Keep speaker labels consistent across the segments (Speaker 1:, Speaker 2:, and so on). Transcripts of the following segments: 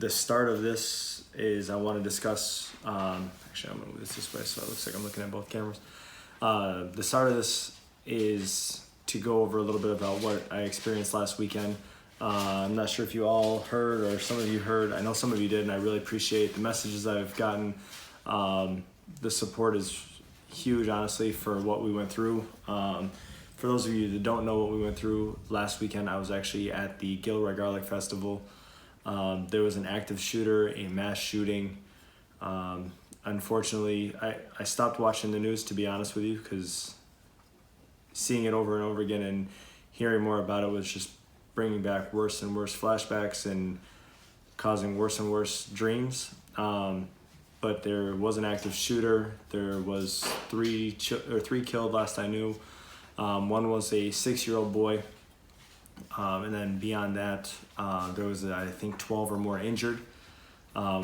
Speaker 1: the start of this is I want to discuss. Actually, I'm gonna move this way so it looks like I'm looking at both cameras. The start of this is to go over a little bit about what I experienced last weekend. I'm not sure if you all heard or some of you heard. I know some of you did, and I really appreciate the messages I've gotten. The support is huge, honestly, for what we went through. For those of you that don't know what we went through, last weekend I was actually at the Gilroy Garlic Festival. There was an active shooter, a mass shooting. Unfortunately, I stopped watching the news, to be honest with you, because seeing it over and over again and hearing more about it was just bringing back worse and worse flashbacks and causing worse and worse dreams. But there was an active shooter. There was three killed last I knew. One was a 6-year-old boy. And then beyond that, there was, I think, 12 or more injured,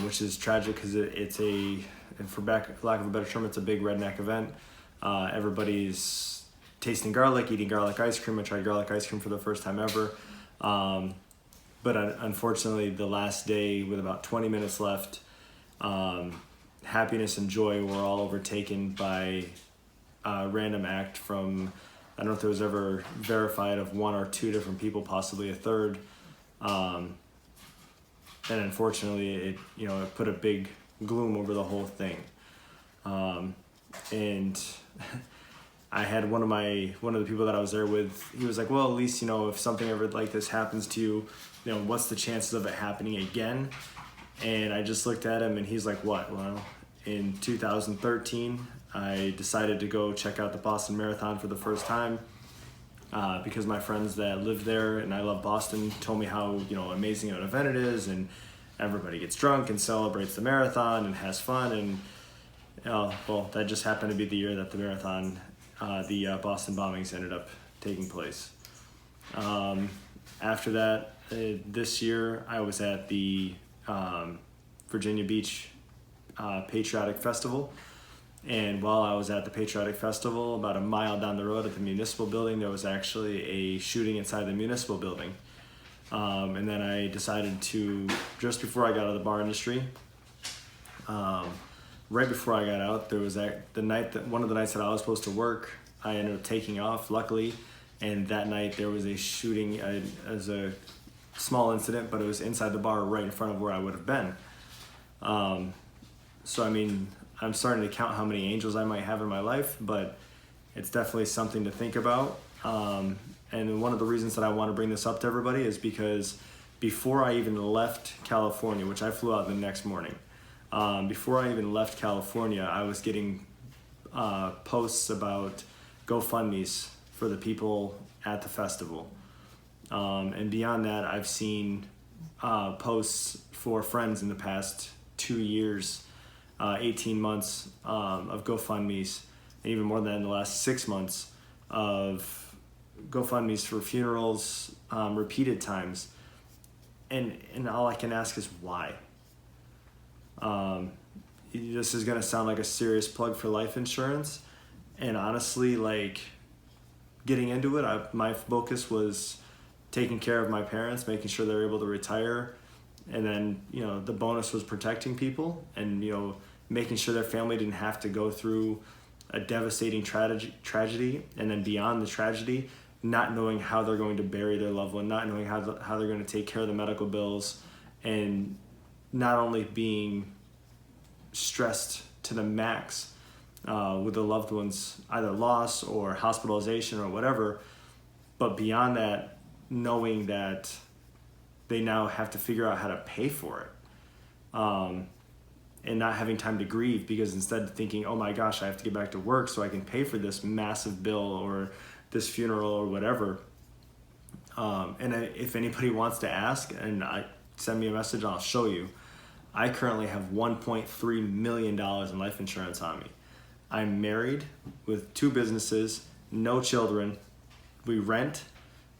Speaker 1: which is tragic because it's and for lack of a better term, it's a big redneck event. Everybody's tasting garlic, eating garlic ice cream. I tried garlic ice cream for the first time ever. But unfortunately, the last day with about 20 minutes left, happiness and joy were all overtaken by a random act from, I don't know if there was ever verified, of 1 or 2 different people, possibly a third. And unfortunately, it put a big gloom over the whole thing. And I had one of the people that I was there with, he was like, well, at least, if something ever like this happens to you, what's the chances of it happening again? And I just looked at him and he's like, what? Well, in 2013, I decided to go check out the Boston Marathon for the first time because my friends that live there and I love Boston told me how amazing an event it is, and everybody gets drunk and celebrates the marathon and has fun. And well, that just happened to be the year that the marathon, the Boston bombings ended up taking place. After that, this year I was at the Virginia Beach Patriotic Festival. And while I was at the Patriotic Festival, about a mile down the road at the municipal building, there was actually a shooting inside the municipal building. And then I decided to, just before I got out of the bar industry, right before I got out, there was one of the nights that I was supposed to work, I ended up taking off, luckily. And that night there was a shooting as a small incident, but it was inside the bar right in front of where I would have been. So, I mean, I'm starting to count how many angels I might have in my life, but it's definitely something to think about. And one of the reasons that I want to bring this up to everybody is because before I even left California, which I flew out the next morning, before I even left California, I was getting posts about GoFundMes for the people at the festival. And beyond that, I've seen posts for friends in the past 2 years, 18 months of GoFundMes, and even more than that in the last 6 months of GoFundMes for funerals, repeated times. And all I can ask is why? This is going to sound like a serious plug for life insurance. And honestly, like, getting into it, my focus was taking care of my parents, making sure they're able to retire. And then, the bonus was protecting people and, making sure their family didn't have to go through a devastating tragedy. And then beyond the tragedy, not knowing how they're going to bury their loved one, not knowing how they're going to take care of the medical bills, and not only being stressed to the max with the loved ones, either loss or hospitalization or whatever, but beyond that, knowing that they now have to figure out how to pay for it, and not having time to grieve, because instead of thinking, oh my gosh, I have to get back to work so I can pay for this massive bill or this funeral or whatever. And if anybody wants to ask, and send me a message, I'll show you. I currently have $1.3 million in life insurance on me. I'm married with 2 businesses, no children. We rent,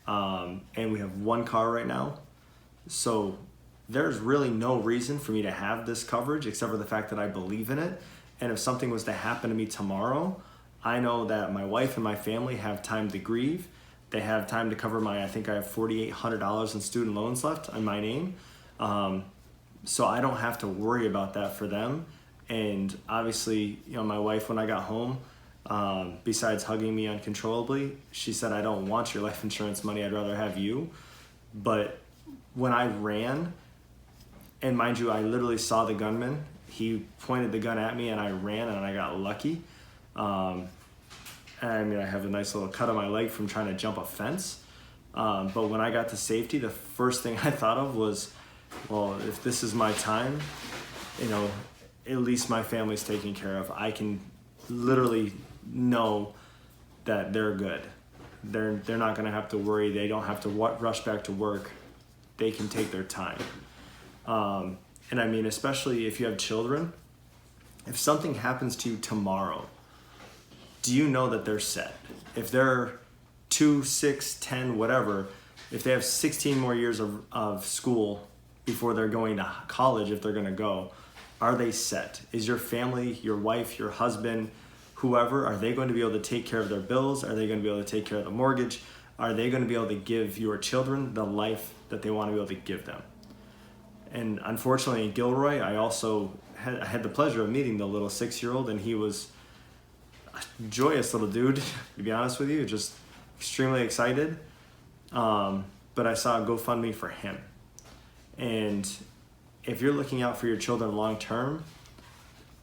Speaker 1: and we have 1 car right now. So there's really no reason for me to have this coverage except for the fact that I believe in it. And if something was to happen to me tomorrow, I know that my wife and my family have time to grieve. They have time to cover I think I have $4,800 in student loans left on my name. So I don't have to worry about that for them. And obviously, my wife, when I got home, besides hugging me uncontrollably, she said, "I don't want your life insurance money. I'd rather have you." But when I ran, and mind you, I literally saw the gunman. He pointed the gun at me and I ran and I got lucky. And I have a nice little cut on my leg from trying to jump a fence. But when I got to safety, the first thing I thought of was, well, if this is my time, at least my family's taken care of. I can literally know that they're good. They're not going to have to worry. They don't have to rush back to work. They can take their time. And especially if you have children, if something happens to you tomorrow, do you know that they're set? If they're 2, 6, 10, whatever, if they have 16 more years of school before they're going to college, if they're going to go, are they set? Is your family, your wife, your husband, whoever, are they going to be able to take care of their bills? Are they going to be able to take care of the mortgage? Are they going to be able to give your children the life that they want to be able to give them? And unfortunately in Gilroy, I also had the pleasure of meeting the little 6-year-old, and he was a joyous little dude, to be honest with you, just extremely excited. But I saw a GoFundMe for him. And if you're looking out for your children long term,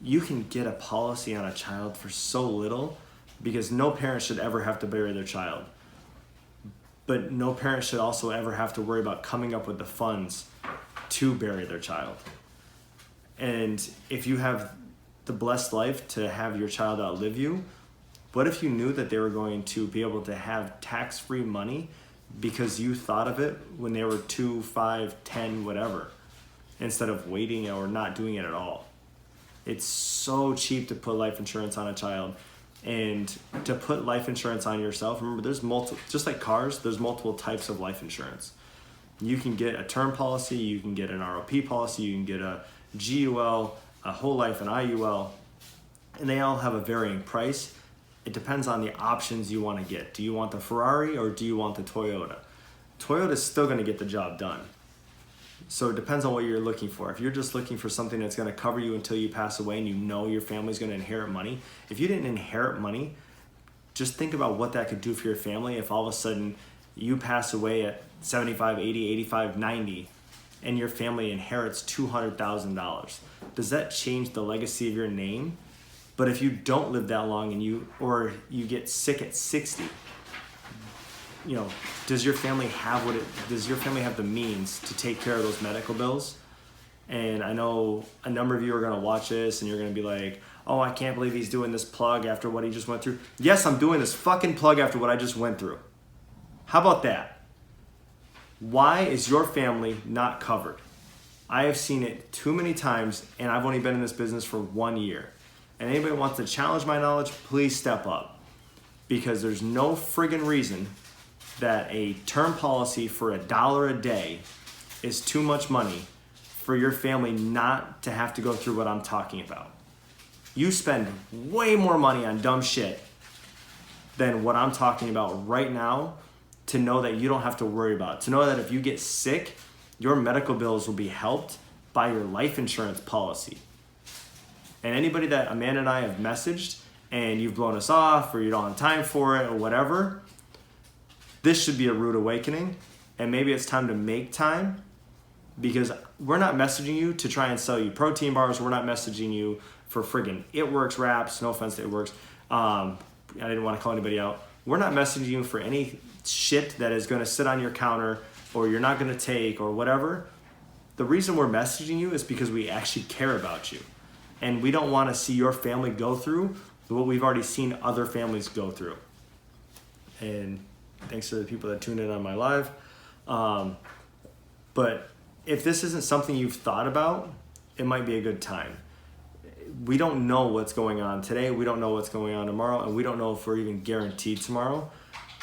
Speaker 1: you can get a policy on a child for so little, because no parent should ever have to bury their child. But no parent should also ever have to worry about coming up with the funds to bury their child. And if you have the blessed life to have your child outlive you, what if you knew that they were going to be able to have tax-free money because you thought of it when they were 2, 5, 10, whatever, instead of waiting or not doing it at all? It's so cheap to put life insurance on a child. And to put life insurance on yourself, remember, there's multiple, just like cars, there's multiple types of life insurance. You can get a term policy, you can get an ROP policy, you can get a GUL, a whole life, an IUL, and they all have a varying price. It depends on the options you want to get. Do you want the Ferrari or do you want the Toyota? Toyota's still going to get the job done. So it depends on what you're looking for. If you're just looking for something that's going to cover you until you pass away and you know your family's going to inherit money, if you didn't inherit money, just think about what that could do for your family if all of a sudden you pass away at 75, 80, 85, 90, and your family inherits $200,000. Does that change the legacy of your name? But if you don't live that long and you get sick at 60, does your family have the means to take care of those medical bills? And I know a number of you are going to watch this and you're going to be like, "Oh, I can't believe he's doing this plug after what he just went through." Yes, I'm doing this fucking plug after what I just went through. How about that? Why is your family not covered? I have seen it too many times, and I've only been in this business for 1 year. And anybody wants to challenge my knowledge, please step up. Because there's no friggin' reason that a term policy for $1 a day is too much money for your family not to have to go through what I'm talking about. You spend way more money on dumb shit than what I'm talking about right now to know that you don't have to worry about it. To know that if you get sick, your medical bills will be helped by your life insurance policy. And anybody that Amanda and I have messaged and you've blown us off or you don't have time for it or whatever, this should be a rude awakening. And maybe it's time to make time, because we're not messaging you to try and sell you protein bars. We're not messaging you for friggin' It Works wraps. No offense to It Works. I didn't want to call anybody out. We're not messaging you for any shit that is going to sit on your counter or you're not going to take or whatever. The reason we're messaging you is because we actually care about you. And we don't want to see your family go through what we've already seen other families go through. And thanks to the people that tuned in on my live. But if this isn't something you've thought about, it might be a good time. We don't know what's going on today. We don't know what's going on tomorrow. And we don't know if we're even guaranteed tomorrow.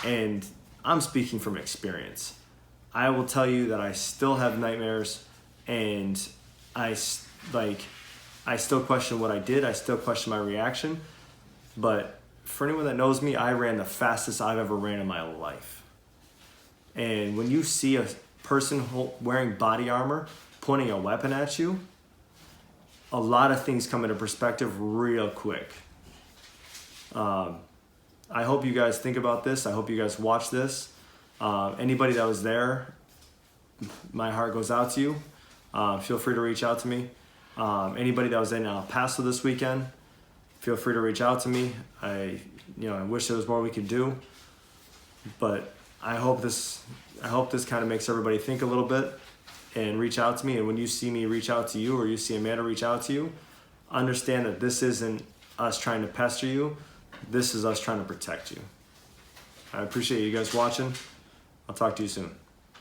Speaker 1: And I'm speaking from experience. I will tell you that I still have nightmares, and I still question what I did. I still question my reaction. But for anyone that knows me, I ran the fastest I've ever ran in my life. And when you see a person wearing body armor pointing a weapon at you, a lot of things come into perspective real quick. I hope you guys think about this. I hope you guys watch this. Anybody that was there, my heart goes out to you. Feel free to reach out to me. Anybody that was in El Paso this weekend, feel free to reach out to me. I wish there was more we could do, but I hope this kind of makes everybody think a little bit and reach out to me. And when you see me reach out to you, or you see Amanda reach out to you, understand that this isn't us trying to pester you. This is us trying to protect you. I appreciate you guys watching. I'll talk to you soon.